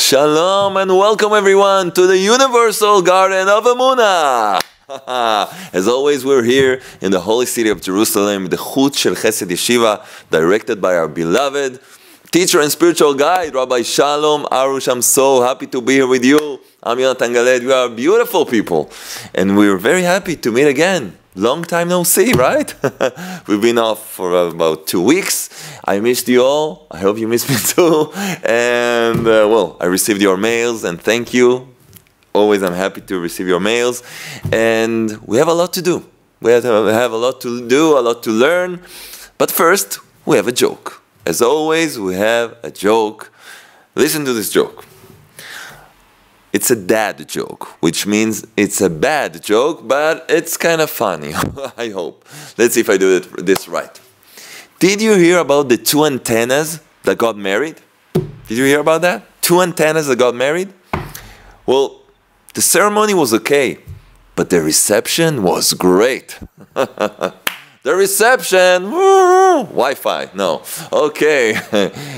Shalom and welcome everyone to the Universal Garden of Emunah. As always, we're here in the holy city of Jerusalem, the Chut Shel Chesed Yeshiva, directed by our beloved teacher and spiritual guide, Rabbi Shalom, Arush. I'm so happy to be here with you. I'm Yonatan. We are beautiful people, and we're very happy to meet again. Long time no see, right? We've been off for about 2 weeks. I missed you all. I hope you missed me too. And well, I received your mails, and thank you. Always I'm happy to receive your mails. And we have a lot to do. We have a lot to do, a lot to learn. But first, we have a joke. As always, we have a joke. Listen to this joke. It's a dad joke, which means it's a bad joke, but it's kind of funny, I hope. Let's see if I do this right. Did you hear about the 2 antennas that got married? Did you hear about that? 2 antennas that got married? Well, the ceremony was okay, but the reception was great. The reception, Wi-Fi, no. Okay,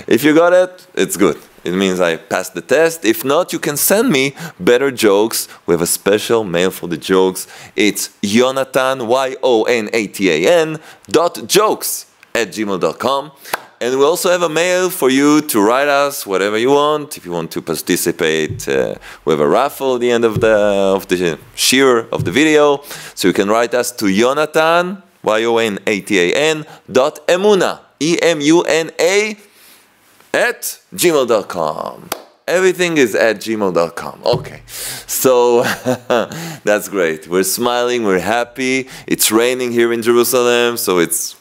if you got it, it's good. It means I passed the test. If not, you can send me better jokes. We have a special mail for the jokes. It's Yonatan, Yonatan.Jokes @gmail.com. And we also have a mail for you to write us whatever you want. If you want to participate, we have a raffle at the end of the shir of the video. So you can write us to Yonatan, Yonatan.Emuna, EMUNA, @gmail.com. Everything is @gmail.com. Okay, so that's great. We're smiling, we're happy. It's raining here in Jerusalem, so it's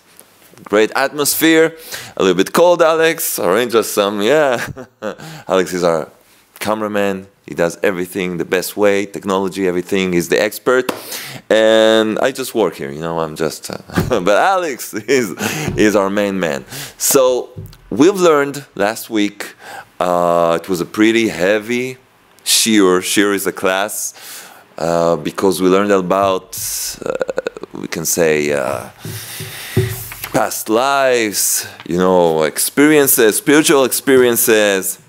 great atmosphere. A little bit cold, Alex. Arrange us some, yeah. Alex is our cameraman. He does everything the best way, technology, everything. He's the expert. And I just work here, you know, I'm just... but Alex is our main man. So we've learned last week, it was a pretty heavy shir. Shir is a class because we learned about, we can say, past lives, you know, experiences, spiritual experiences.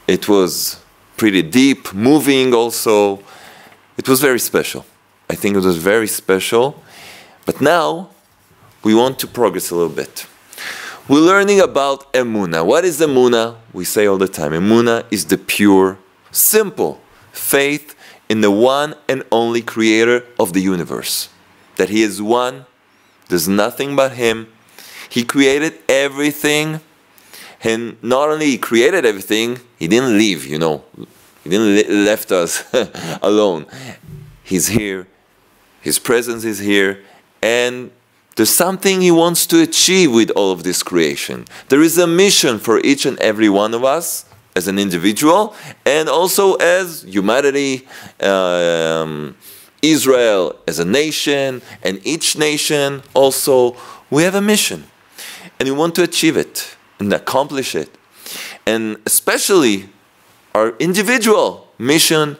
It was pretty deep, moving also. It was very special. I think it was very special. But now, we want to progress a little bit. We're learning about Emunah. What is Emunah? We say all the time, Emunah is the pure, simple faith in the one and only creator of the universe. That he is one, there's nothing but him. He created everything. And not only he created everything, he didn't leave, you know. He didn't left us alone. He's here. His presence is here. And there's something he wants to achieve with all of this creation. There is a mission for each and every one of us as an individual and also as humanity, Israel as a nation, and each nation also, we have a mission. And we want to achieve it and accomplish it. And especially our individual mission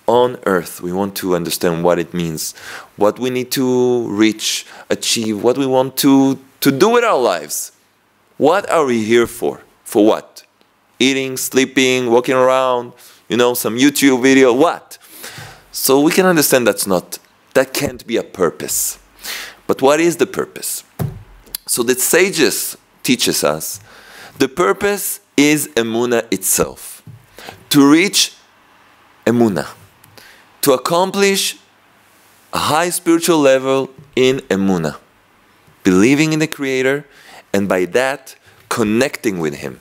on earth. We want to understand what it means, what we need to reach, achieve, what we want to do with our lives. What are we here for? For what? Eating, sleeping, walking around, you know, some YouTube video, what? So we can understand that can't be a purpose. But what is the purpose? So the sages teaches us the purpose is Emunah itself. To reach Emunah. To accomplish a high spiritual level in Emunah. Believing in the Creator and by that connecting with Him.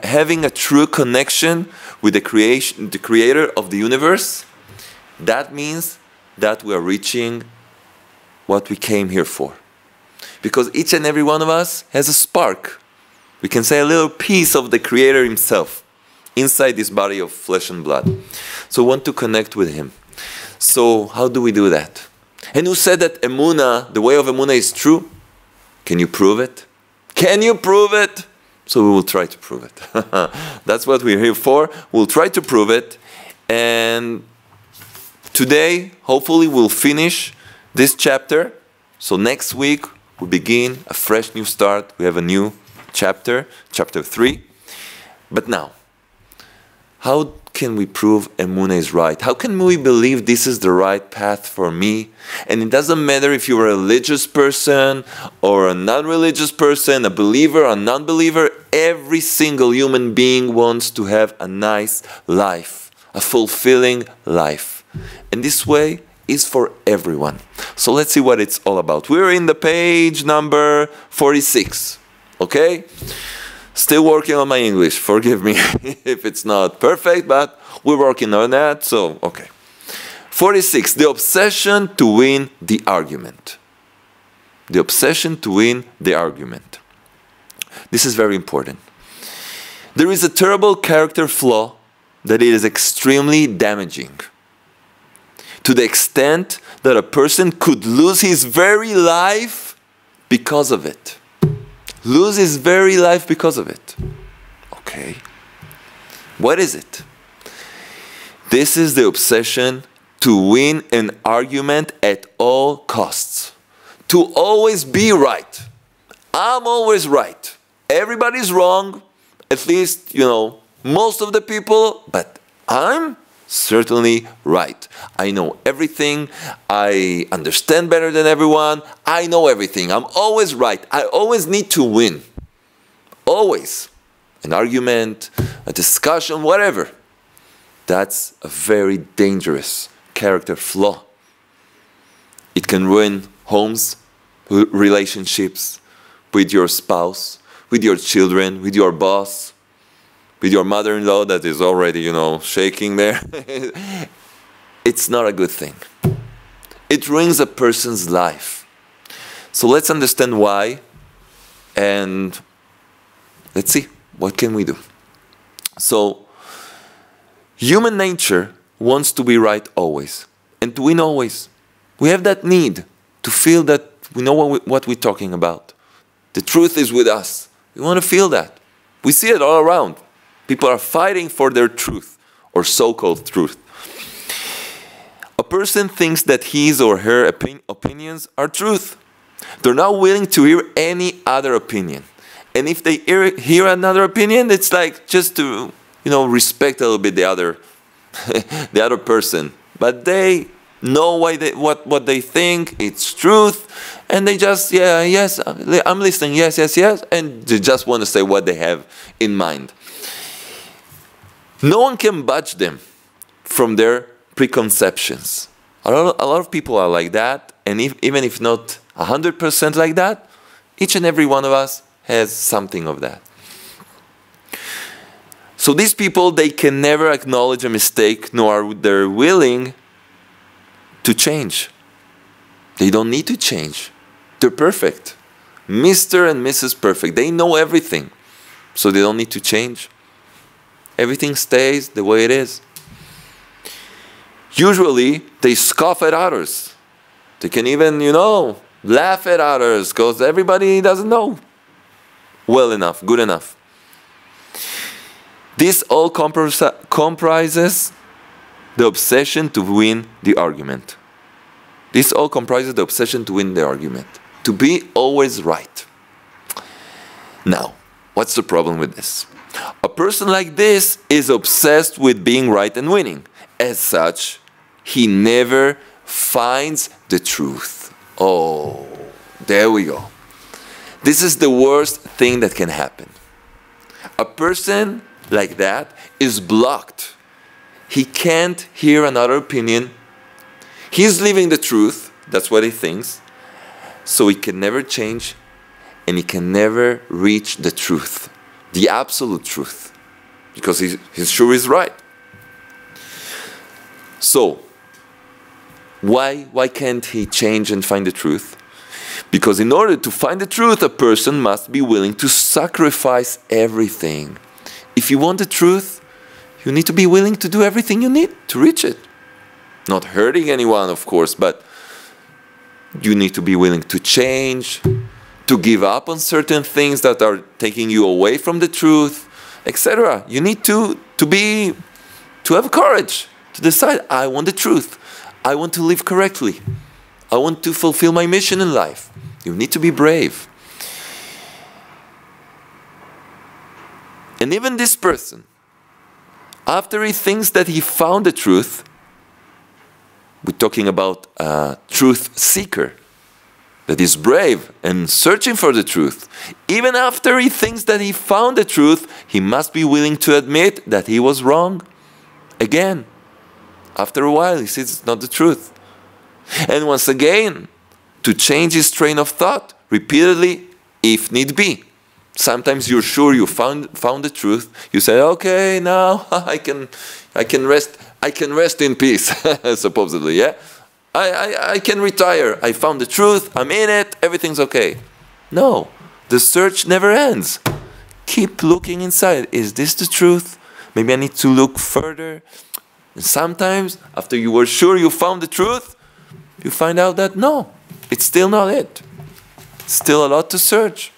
Having a true connection with the Creator of the universe. That means that we are reaching what we came here for. Because each and every one of us has a spark. We can say a little piece of the Creator Himself inside this body of flesh and blood. So we want to connect with Him. So how do we do that? And who said that Emunah, the way of Emunah is true? Can you prove it? Can you prove it? So we will try to prove it. That's what we're here for. We'll try to prove it. And today, hopefully, we'll finish this chapter. So next week, we begin a fresh new start. We have a new chapter, chapter 3. But now, how can we prove Emunah is right? How can we believe this is the right path for me? And it doesn't matter if you're a religious person or a non-religious person, a believer or a non-believer. Every single human being wants to have a nice life, a fulfilling life. And this way is for everyone. So let's see what it's all about. We're in the page number 46. Okay? Still working on my English. Forgive me if it's not perfect, but we're working on that. So, okay. 46. The obsession to win the argument. The obsession to win the argument. This is very important. There is a terrible character flaw that is extremely damaging, to the extent that a person could lose his very life because of it. Lose his very life because of it. Okay. What is it? This is the obsession to win an argument at all costs. To always be right. I'm always right. Everybody's wrong. At least, most of the people. But I'm certainly right. I know everything. I understand better than everyone. I know everything. I'm always right. I always need to win. Always. An argument, a discussion, whatever. That's a very dangerous character flaw. It can ruin homes, relationships, with your spouse, with your children, with your boss, with your mother-in-law that is already, shaking there. It's not a good thing. It ruins a person's life. So let's understand why, and let's see, what can we do? So, human nature wants to be right always, and to win always. We have that need to feel that we know what we're talking about. The truth is with us. We want to feel that. We see it all around. People are fighting for their truth, or so-called truth. A person thinks that his or her opinions are truth. They're not willing to hear any other opinion. And if they hear another opinion, it's like just to, respect a little bit the other person. But they know what they think, it's truth, and they just, yes, I'm listening, yes, and they just want to say what they have in mind. No one can budge them from their preconceptions. A lot of people are like that, and even if not 100% like that, each and every one of us has something of that. So these people, they can never acknowledge a mistake, nor are they willing to change. They don't need to change. They're perfect. Mr. and Mrs. Perfect. They know everything, so they don't need to change. Everything stays the way it is. Usually, they scoff at others. They can even, laugh at others because everybody doesn't know well enough, good enough. This all comprises the obsession to win the argument. This all comprises the obsession to win the argument. To be always right. Now, what's the problem with this? A person like this is obsessed with being right and winning. As such, he never finds the truth. Oh, there we go. This is the worst thing that can happen. A person like that is blocked. He can't hear another opinion. He's living the truth. That's what he thinks. So he can never change, and he can never reach the truth, the absolute truth, because he's sure he's right. So, why can't he change and find the truth? Because in order to find the truth, a person must be willing to sacrifice everything. If you want the truth, you need to be willing to do everything you need to reach it. Not hurting anyone, of course, but you need to be willing to change, to give up on certain things that are taking you away from the truth, etc. You need to have courage to decide, I want the truth. I want to live correctly. I want to fulfill my mission in life. You need to be brave. And even this person, After he thinks that he found the truth, we're talking about a truth seeker that is brave and searching for the truth. Even after he thinks that he found the truth, he must be willing to admit that he was wrong. Again, after a while, he sees it's not the truth. And once again, to change his train of thought repeatedly, if need be. Sometimes you're sure you found the truth. You say, okay, now I can rest in peace, supposedly, yeah? I can retire. I found the truth. I'm in it. Everything's okay. No, the search never ends. Keep looking inside. Is this the truth? Maybe I need to look further. And sometimes, after you were sure you found the truth, you find out that no, it's still not it. It's still a lot to search.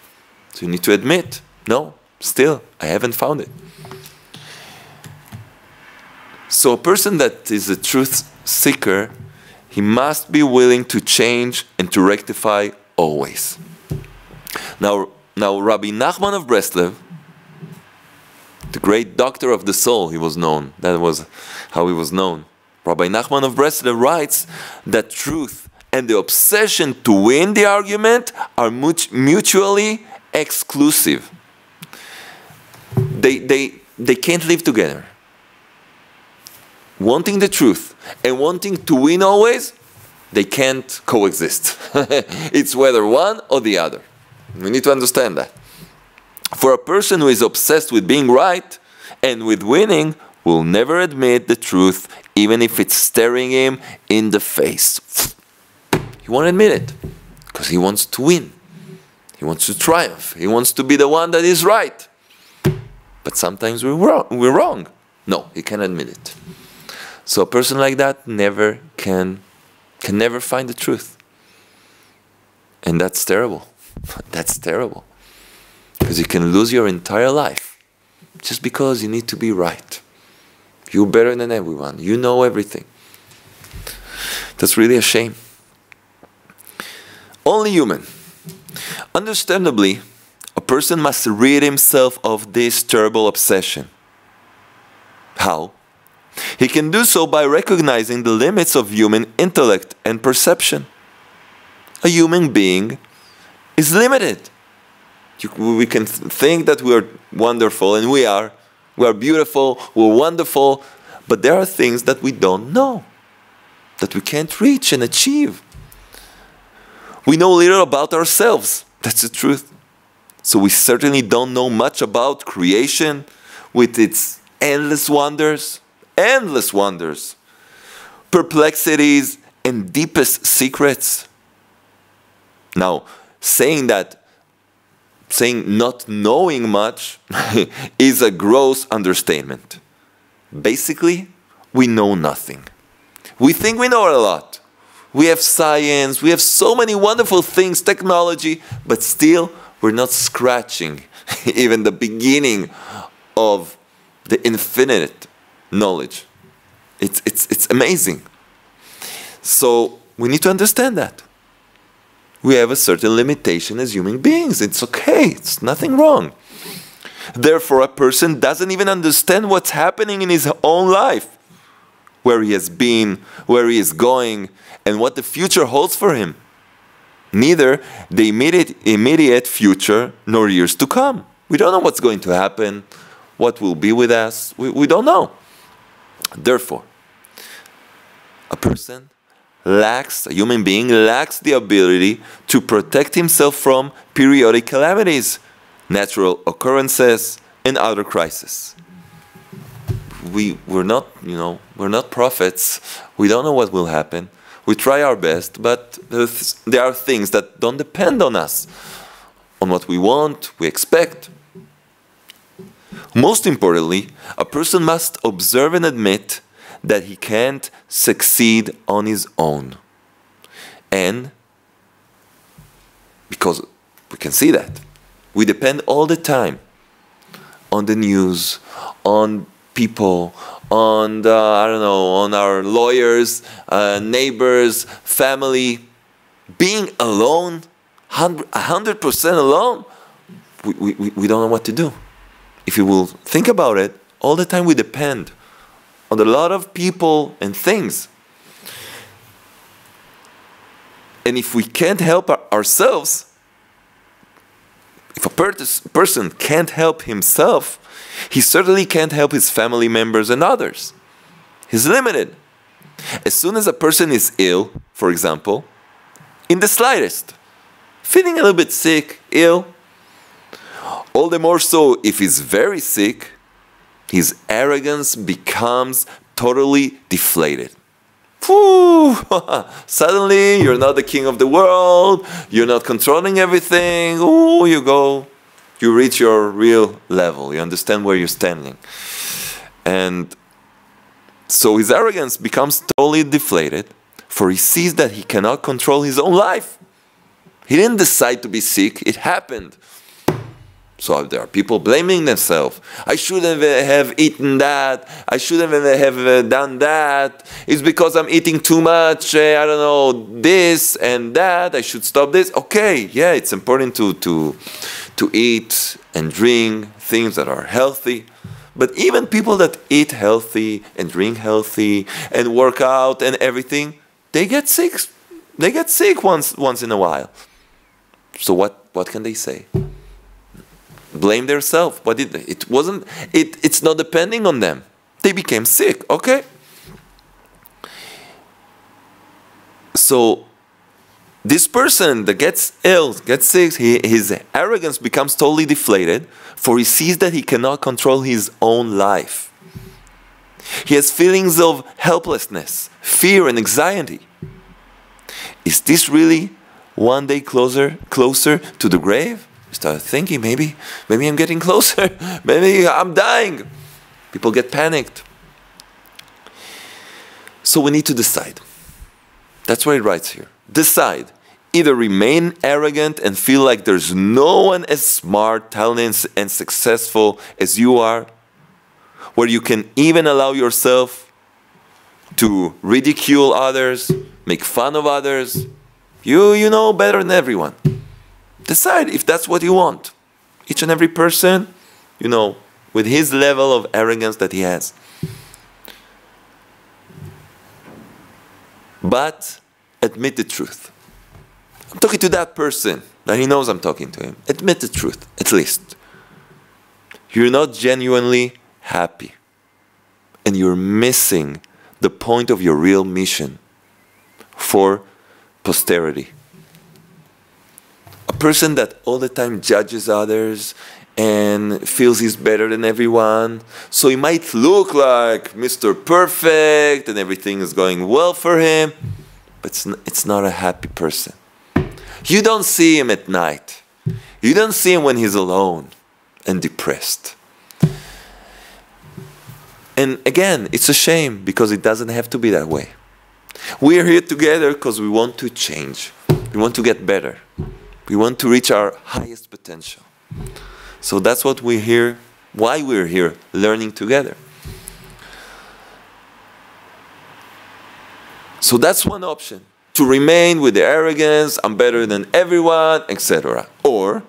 So you need to admit, no, still, I haven't found it. So a person that is a truth seeker, he must be willing to change and to rectify always. Now Rabbi Nachman of Breslev, the great doctor of the soul, he was known. That was how he was known. Rabbi Nachman of Breslev writes that truth and the obsession to win the argument are mutually exclusive. They can't live together. Wanting the truth and wanting to win always, they can't coexist. It's whether one or the other. We need to understand that. For a person who is obsessed with being right and with winning, will never admit the truth, even if it's staring him in the face. He won't admit it, because he wants to win. He wants to triumph. He wants to be the one that is right. But sometimes we're wrong. No, he can't admit it. So a person like that can never find the truth. And that's terrible. That's terrible. Because you can lose your entire life just because you need to be right. You're better than everyone. You know everything. That's really a shame. Only human. Understandably, a person must rid himself of this terrible obsession. How? He can do so by recognizing the limits of human intellect and perception. A human being is limited. We can think that we are wonderful, and we are. We are beautiful, we're wonderful, but there are things that we don't know, that we can't reach and achieve. We know little about ourselves. That's the truth. So we certainly don't know much about creation with its endless wonders, perplexities, and deepest secrets. Now, saying not knowing much is a gross understatement. Basically, we know nothing. We think we know a lot. We have science, we have so many wonderful things, technology, but still we're not scratching even the beginning of the infinite knowledge. It's amazing. So we need to understand that. We have a certain limitation as human beings. It's okay. It's nothing wrong. Therefore, a person doesn't even understand what's happening in his own life, where he has been, where he is going, and what the future holds for him. Neither the immediate future nor years to come. We don't know what's going to happen, what will be with us. We don't know. Therefore, a human being lacks the ability to protect himself from periodic calamities, natural occurrences, and other crises. We're not prophets. We don't know what will happen. We try our best, but there are things that don't depend on us, on what we want, we expect. Most importantly, a person must observe and admit that he can't succeed on his own. And because we can see that, we depend all the time on the news, on people, on on our lawyers, neighbors, family. Being alone, 100% alone, we don't know what to do. If you will think about it, All the time we depend on a lot of people and things. And if we can't help ourselves, if a person can't help himself, he certainly can't help his family members and others. He's limited. As soon as a person is ill, for example, in the slightest, feeling a little bit sick, ill, all the more so if he's very sick, his arrogance becomes totally deflated. Suddenly, you're not the king of the world, you're not controlling everything. Oh, you reach your real level, you understand where you're standing. And so his arrogance becomes totally deflated, for he sees that he cannot control his own life. He didn't decide to be sick, it happened. So there are people blaming themselves. I shouldn't have eaten that. I shouldn't have done that. It's because I'm eating too much, I don't know, this and that. I should stop this. Okay, yeah, it's important to eat and drink things that are healthy. But even people that eat healthy and drink healthy and work out and everything, they get sick. They get sick once in a while. So what can they say? Blame themselves, but it's not depending on them. They became sick, okay? So this person that gets ill, gets sick, his arrogance becomes totally deflated, for he sees that he cannot control his own life. He has feelings of helplessness, fear, and anxiety. Is this really one day closer to the grave? Start thinking, maybe I'm getting closer. Maybe I'm dying. People get panicked. So we need to decide. That's what he writes here. Decide. Either remain arrogant and feel like there's no one as smart, talented, and successful as you are, where you can even allow yourself to ridicule others, make fun of others. You know better than everyone. Decide if that's what you want. Each and every person, with his level of arrogance that he has. But admit the truth. I'm talking to that person that he knows I'm talking to him. Admit the truth, at least. You're not genuinely happy. And you're missing the point of your real mission for posterity. A person that all the time judges others and feels he's better than everyone. So he might look like Mr. Perfect and everything is going well for him, but it's not a happy person. You don't see him at night. You don't see him when he's alone and depressed. And again, it's a shame because it doesn't have to be that way. We are here together because we want to change. We want to get better. We want to reach our highest potential. So that's what we're here, why we're here, learning together. So that's one option. To remain with the arrogance, I'm better than everyone, etc. Or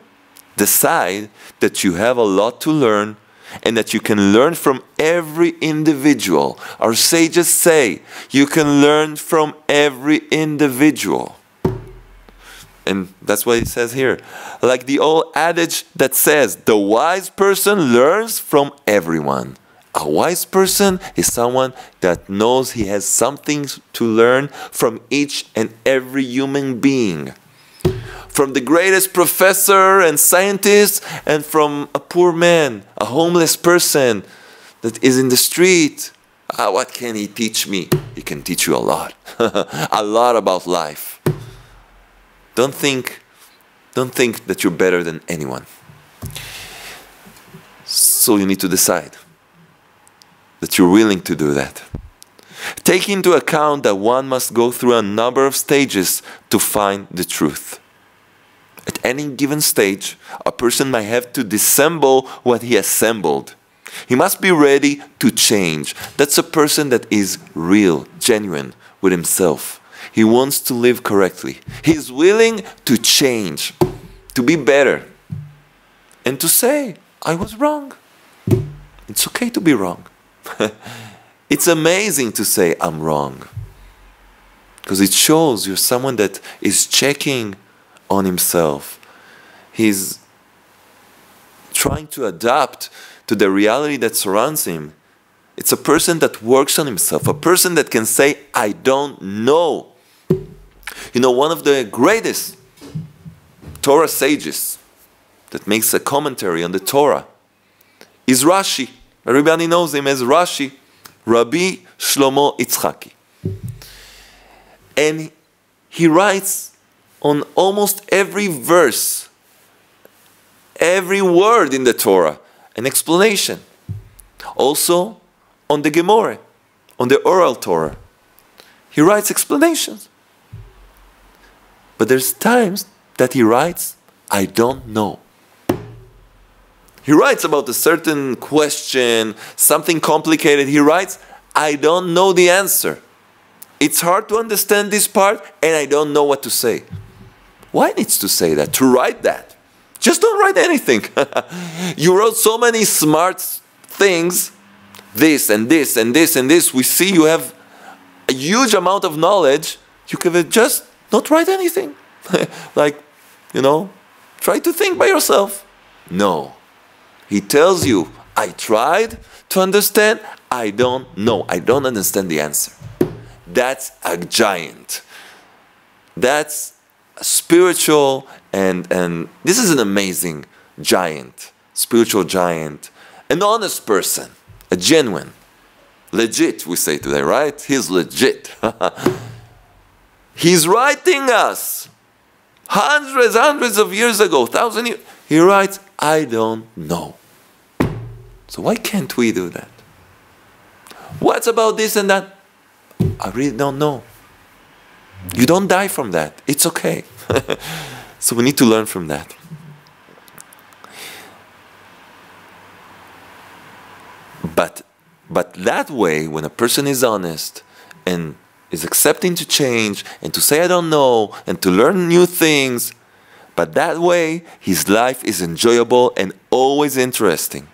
decide that you have a lot to learn and that you can learn from every individual. Our sages say you can learn from every individual. And that's what it says here. Like the old adage that says, the wise person learns from everyone. A wise person is someone that knows he has something to learn from each and every human being. From the greatest professor and scientist, and from a poor man, a homeless person that is in the street. What can he teach me? He can teach you a lot. A lot about life. Don't think that you're better than anyone. So you need to decide that you're willing to do that. Take into account that one must go through a number of stages to find the truth. At any given stage, a person might have to dissemble what he assembled. He must be ready to change. That's a person that is real, genuine with himself. He wants to live correctly. He's willing to change, to be better, and to say, I was wrong. It's okay to be wrong. It's amazing to say, I'm wrong. Because it shows you're someone that is checking on himself. He's trying to adapt to the reality that surrounds him. It's a person that works on himself, a person that can say, I don't know. You know, one of the greatest Torah sages that makes a commentary on the Torah is Rashi. Everybody knows him as Rashi, Rabbi Shlomo Yitzchaki. And he writes on almost every verse, every word in the Torah, an explanation. Also, on the Gemara, on the oral Torah, he writes explanations. But there's times that he writes, I don't know. He writes about a certain question, something complicated. He writes, I don't know the answer. It's hard to understand this part, and I don't know what to say. Why needs to say that? To write that? Just don't write anything. You wrote so many smart things, this and this and this and this. We see you have a huge amount of knowledge. You can just not write anything. Like, you know, try to think by yourself. No. He tells you, I tried to understand, I don't know. I don't understand the answer. That's a giant. That's a spiritual, and this is an amazing giant, spiritual giant, an honest person, a genuine, legit, we say today, right? He's legit. He's writing us hundreds of years ago, thousand years. He writes, I don't know. So why can't we do that? What's about this and that? I really don't know. You don't die from that. It's okay. So we need to learn from that. But that way, when a person is honest and is accepting to change and to say I don't know and to learn new things, but that way his life is enjoyable and always interesting.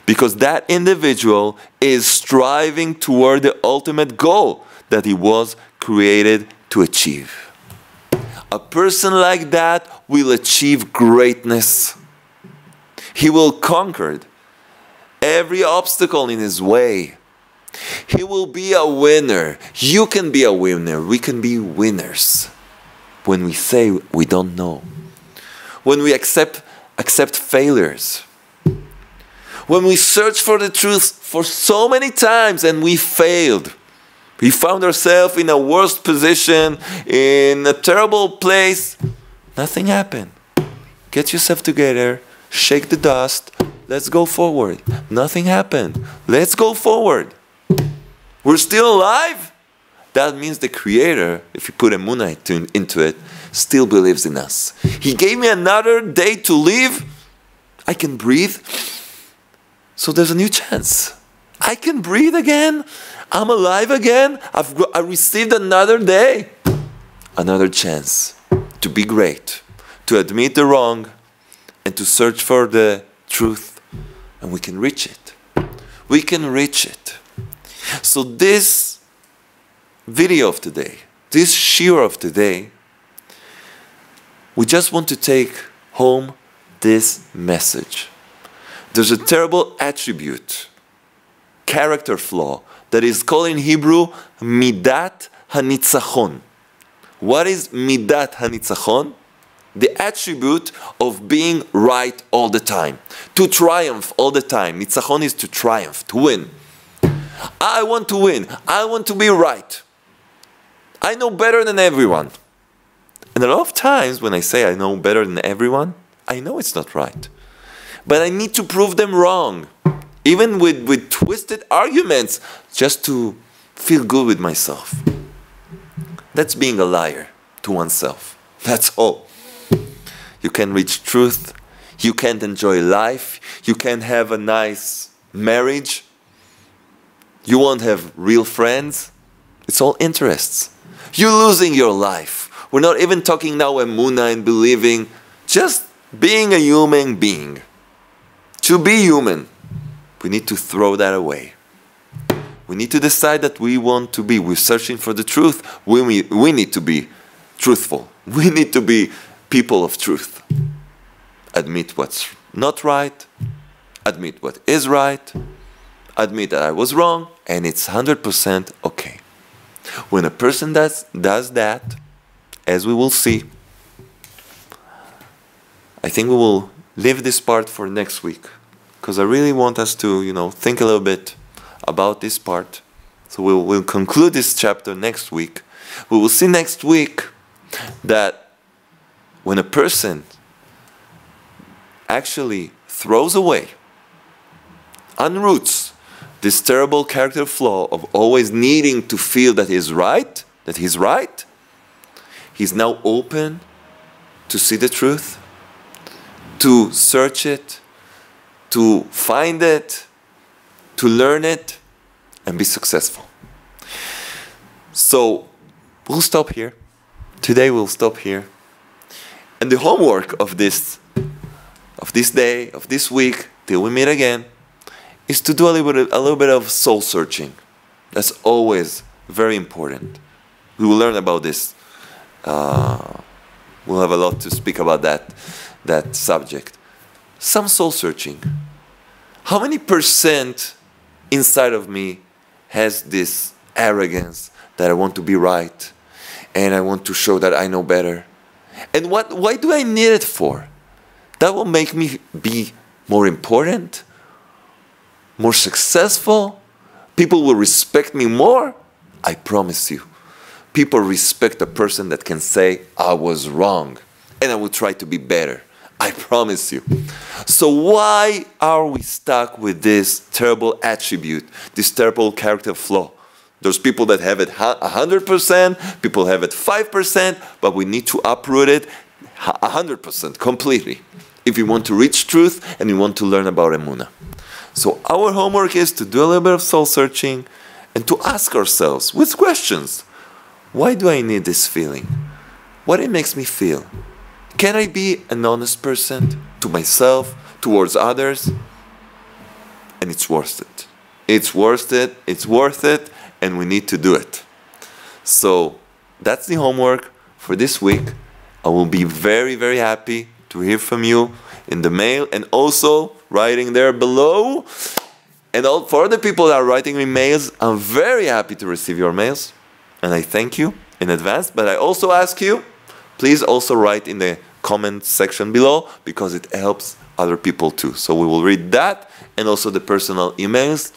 Because that individual is striving toward the ultimate goal that he was created to achieve. A person like that will achieve greatness. He will conquer every obstacle in his way. He will be a winner. You can be a winner. We can be winners when we say we don't know. When we accept failures. When we search for the truth for so many times and we failed. We found ourselves in a worst position, in a terrible place. Nothing happened. Get yourself together, shake the dust, let's go forward. Nothing happened. Let's go forward. We're still alive? That means the Creator, if you put Emunah into it, still believes in us. He gave me another day to live. I can breathe. So there's a new chance. I can breathe again. I'm alive again. I received another day. Another chance to be great, to admit the wrong, and to search for the truth. And we can reach it. We can reach it. So this video of today, this shiur of today, we just want to take home this message. There's a terrible attribute, character flaw, that is called in Hebrew midat hanitzachon. What is midat hanitzachon? The attribute of being right all the time, to triumph all the time. Nitzachon is to triumph, to win. I want to win. I want to be right. I know better than everyone. And a lot of times when I say I know better than everyone, I know it's not right. But I need to prove them wrong. Even with twisted arguments, just to feel good with myself. That's being a liar to oneself. That's all. You can't reach truth. You can't enjoy life. You can't have a nice marriage. You won't have real friends. It's all interests. You're losing your life. We're not even talking now Emunah and believing. Just being a human being. To be human. we need to throw that away. We need to decide that we're searching for the truth. We need to be truthful. We need to be people of truth. Admit what's not right. Admit what is right. Admit that I was wrong, and it's 100% okay. When a person does that, as we will see, I think we will leave this part for next week, because I really want us to, think a little bit about this part. So we'll conclude this chapter next week. We will see next week that when a person actually throws away, unroots this terrible character flaw of always needing to feel that he's right, he's now open to see the truth, to search it, to find it, to learn it, and be successful. So we'll stop here. Today we'll stop here. And the homework of this day, of this week, till we meet again, is to do a little bit of soul searching. That's always very important. We will learn about this. We'll have a lot to speak about that subject. Some soul searching. How many percent inside of me has this arrogance that I want to be right and I want to show that I know better? And why do I need it for? That will make me be more important, more successful. People will respect me more. I promise you. People respect a person that can say, I was wrong, and I will try to be better. I promise you. So why are we stuck with this terrible attribute, this terrible character flaw? There's people that have it 100%, people have it 5%, but we need to uproot it 100% completely if we want to reach truth and we want to learn about Emunah. So our homework is to do a little bit of soul searching and to ask ourselves with questions. Why do I need this feeling? What it makes me feel? Can I be an honest person to myself, towards others? And it's worth it. It's worth it. It's worth it. And we need to do it. So that's the homework for this week. I will be very, very happy to hear from you in the mail and also writing there below. And all, for the people that are writing me mails, I'm very happy to receive your mails. And I thank you in advance. But I also ask you, please also write in the comment section below, because it helps other people too. So we will read that and also the personal emails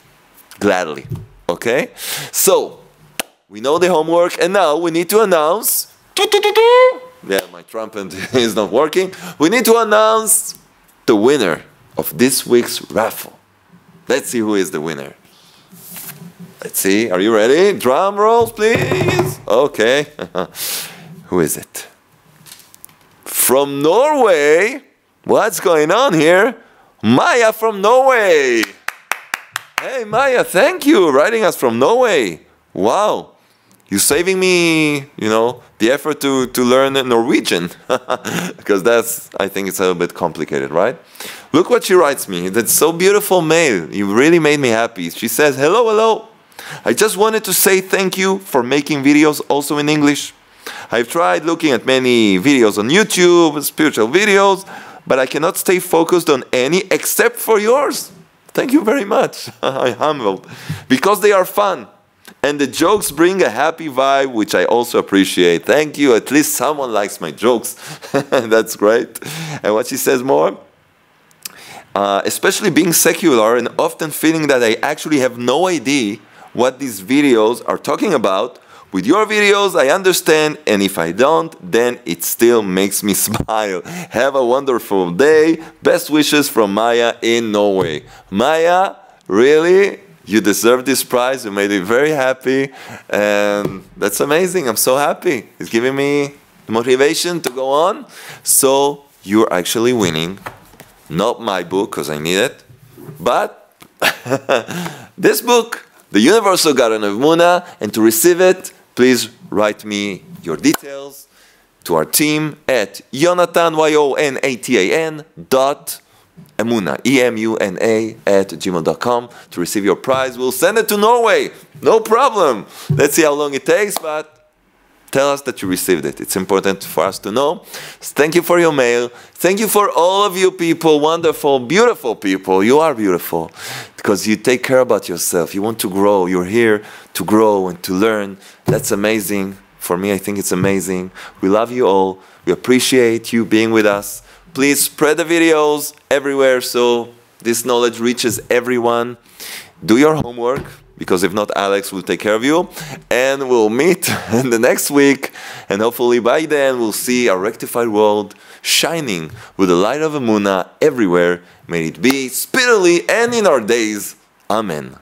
gladly. Okay? So, we know the homework, and now we need to announce. Yeah, my trumpet is not working. We need to announce the winner of this week's raffle. Let's see who is the winner. Let's see. Are you ready? Drum rolls, please. Okay. Who is it? From Norway. What's going on here? Maya from Norway. Hey, Maya, thank you. Writing us from Norway. Wow. You're saving me, the effort to learn Norwegian. Because I think it's a little bit complicated, right? Look what she writes me. That's so beautiful mail. You really made me happy. She says, hello, hello. I just wanted to say thank you for making videos also in English. I've tried looking at many videos on YouTube, spiritual videos, but I cannot stay focused on any except for yours. Thank you very much. I'm humbled. Because they are fun. And the jokes bring a happy vibe, which I also appreciate. Thank you. At least someone likes my jokes. That's great. And what she says more? Especially being secular and often feeling that I actually have no idea what these videos are talking about. With your videos, I understand, and if I don't, then it still makes me smile. Have a wonderful day. Best wishes from Maya in Norway. Maya, really, you deserve this prize. You made me very happy, and that's amazing. I'm so happy. It's giving me motivation to go on. So you're actually winning. Not my book, because I need it, but this book, The Universal God of Emunah, and to receive it, please write me your details to our team at Yonatan, Yonatan, Emunah, EMUNA @gmail.com to receive your prize. We'll send it to Norway. No problem. Let's see how long it takes, but tell us that you received it. It's important for us to know. Thank you for your mail. Thank you for all of you people, wonderful, beautiful people. You are beautiful because you take care about yourself. You want to grow. You're here to grow and to learn. That's amazing. For me, I think it's amazing. We love you all. We appreciate you being with us. Please spread the videos everywhere so this knowledge reaches everyone. Do your homework, because if not, Alex will take care of you. And we'll meet in the next week. And hopefully by then, we'll see a rectified world shining with the light of Emunah everywhere. May it be speedily and in our days. Amen.